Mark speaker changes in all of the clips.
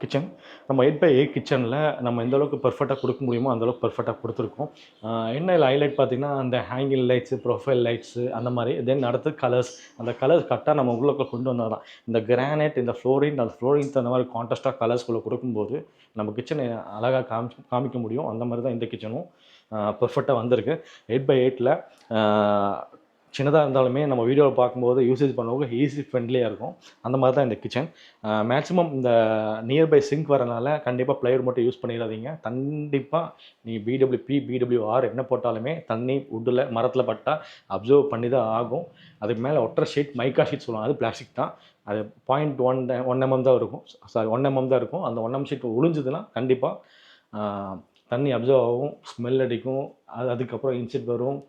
Speaker 1: Kitchen நம்ம 8x8 கிச்சனில் நம்ம எந்த அளவுக்கு பெர்ஃபெக்டாக கொடுக்க முடியுமோ அந்தளவுக்கு பெர்ஃபெக்டாக கொடுத்துருக்கோம். என்ன இதில் ஹைலைட் பார்த்திங்கன்னா, அந்த ஹேங்கிங் லைட்ஸு, ப்ரொஃபைல் லைட்ஸு அந்த மாதிரி. தென் அடுத்து கலர்ஸ். அந்த கலர்ஸ் கரெக்டாக நம்ம உள்ளுக்குள்ள கொண்டு வந்தால் தான் இந்த கிரானைட், இந்த ஃப்ளோரின், அந்த ஃப்ளோரின் அந்த மாதிரி கான்ட்ராஸ்ட்டாக கலர்ஸ்குள்ளே கொடுக்கும்போது நம்ம கிச்சனை அழகாக காமிக்க முடியும். அந்த மாதிரி தான் இந்த கிச்சனும் பெர்ஃபெக்டாக வந்திருக்கு. 8x8ல் சின்னதாக இருந்தாலுமே நம்ம வீடியோவில் பார்க்கும்போது யூசேஜ் பண்ணும்போது ஈஸி ஃப்ரெண்ட்லியாக இருக்கும். அந்த மாதிரி தான் இந்த கிச்சன். மேக்ஸிமம் இந்த நியர்பை சிங்க் வரனால கண்டிப்பாக ப்ளைவுட் மட்டும் யூஸ் பண்ணிடாதீங்க. கண்டிப்பாக நீங்கள் பிடபிள்யூபி, பிடபிள்யூஆர் என்ன போட்டாலுமே தண்ணி வுட்டில் மரத்தில் பட்டால் அப்சர்வ் பண்ணி தான் ஆகும். அதுக்கு மேலே ஒட்டுற ஷீட் மைக்கா ஷீட் சொல்லுவாங்க, அது பிளாஸ்டிக் தான். அது 0.1 mm தான் இருக்கும். சாரி 1 mm தான் இருக்கும். அந்த 1 mm ஷீட் உழிஞ்சுதுன்னா கண்டிப்பாக தண்ணி அப்சர்வ் ஆகும், ஸ்மெல் அடிக்கும். அதுக்கப்புறம் இன்சிட் வரும்,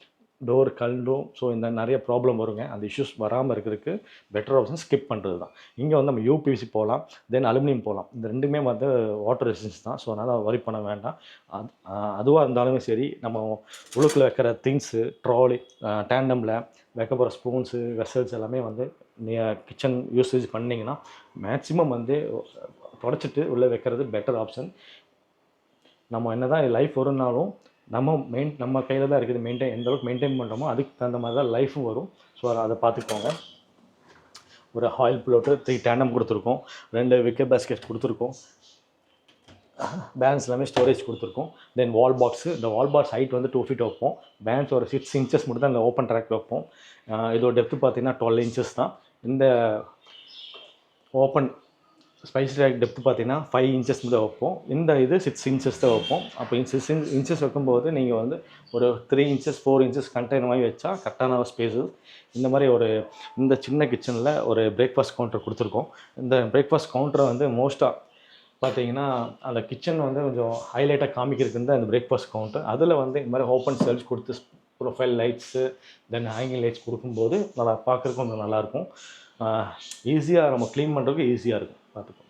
Speaker 1: டோர் கல்லும். ஸோ இந்த நிறைய ப்ராப்ளம் வருங்க. அந்த இஷ்யூஸ் வராமல் இருக்கிறதுக்கு பெட்டர் ஆப்ஷன் ஸ்கிப் பண்ணுறது தான். இங்கே வந்து நம்ம யூபிவிசி போகலாம், தென் அலுமினியம் போகலாம். இந்த ரெண்டுமே வந்து வாட்டர் ரெசிஸ்டன்ஸ் தான். ஸோ அதனால் வரி பண்ண வேண்டாம். அதுவாக இருந்தாலுமே சரி, நம்ம உள்ளுக்குள்ள வைக்கிற திங்ஸு, ட்ராலி, டேண்டமில் வைக்க போகிற ஸ்பூன்ஸு, வெசல்ஸ் எல்லாமே வந்து நீங்கள் கிச்சன் யூசேஜ் பண்ணிங்கன்னா மேக்ஸிமம் வந்து தொடச்சிட்டு உள்ளே வைக்கிறது பெட்டர் ஆப்ஷன். நம்ம என்ன தான் லைஃப் வரும்னாலும் நம்ம கையில் தான் இருக்குது. எந்த அளவுக்கு மெயின்டைன் பண்ணுறோமோ அதுக்கு தகுந்த மாதிரி தான் லைஃபும் வரும். ஸோ அதை பார்த்துக்கோங்க. ஒரு ஆயில் பிளோட்டு 3 டேண்டம் கொடுத்துருக்கோம், 2 விக்கெட் பேஸ்கெட் கொடுத்துருக்கோம், பேலன்ஸ் எல்லாமே ஸ்டோரேஜ் கொடுத்துருக்கோம். தென் வால் பாக்ஸு. இந்த வால் பாக்ஸ் ஹைட் வந்து 2 feet வைப்போம். பேலன்ஸ் ஒரு 6 inches மட்டும் தான் இந்த ஓப்பன் ட்ராக் வைப்போம். இதோட டெப்த்து பார்த்தீங்கன்னா 12 inches தான். இந்த ஓப்பன் ஸ்பைஸ் ரேக் டெப்த்து பார்த்தீங்கன்னா 5 inches தான் வைப்போம். இந்த இது 6 inches தான் வைப்போம். அப்போ 6 inches வைக்கும்போது நீங்கள் வந்து ஒரு 3 inches 4 inches கண்டெய்னர் மாதிரி வச்சா கரெக்டான ஸ்பேஸு. இந்த மாதிரி இந்த சின்ன கிச்சனில் ஒரு பிரேக்ஃபாஸ்ட் கவுண்டர் கொடுத்துருக்கோம். இந்த பிரேக்ஃபாஸ்ட் கவுண்டரை வந்து மோஸ்ட்டாக பார்த்தீங்கன்னா அந்த கிச்சன் வந்து கொஞ்சம் ஹைலைட்டாக காமிக்கிறதுக்கு தான் இந்த பிரேக்ஃபாஸ்ட் கவுண்டர். அதில் வந்து இந்த மாதிரி ஓப்பன் செல்ஸ் கொடுத்து ப்ரொஃபைல் லைட்ஸு, தென் ஹேங்கிங் லைட்ஸ் கொடுக்கும்போது நல்லா பார்க்குறதுக்கு கொஞ்சம் நல்லாயிருக்கும். ஈஸியாக நம்ம க்ளீன் பண்ணுறதுக்கு ஈஸியாக இருக்கும். பார்த்துக்கோ.